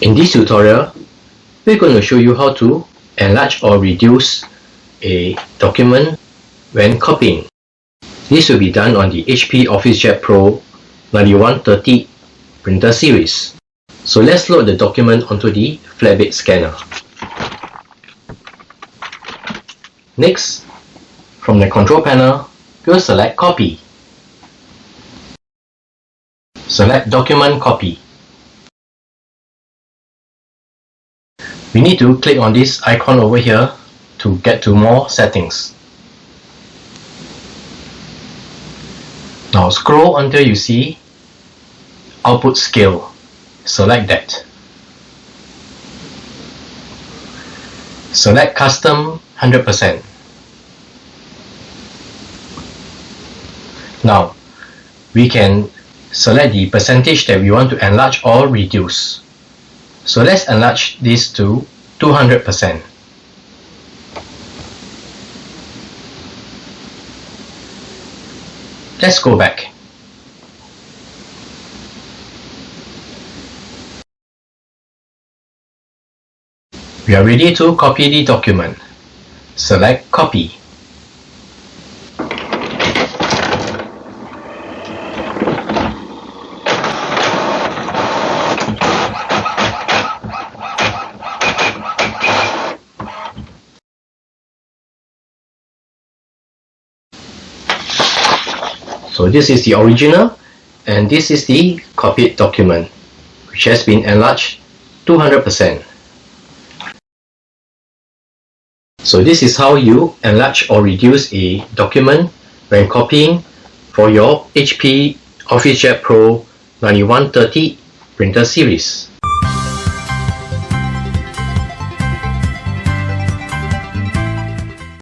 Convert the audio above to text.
In this tutorial, we're going to show you how to enlarge or reduce a document when copying. This will be done on the HP OfficeJet Pro 9130 printer series. So let's load the document onto the flatbed scanner. Next, from the control panel, we'll select Copy. Select Document Copy. We need to click on this icon over here to get to more settings. Now scroll until you see Output Scale. Select that. Select Custom 100%. Now we can select the percentage that we want to enlarge or reduce. So let's enlarge this to 200%. Let's go back. We are ready to copy the document. Select Copy. So this is the original and this is the copied document, which has been enlarged 200%. So this is how you enlarge or reduce a document when copying for your HP OfficeJet Pro 9130 printer series.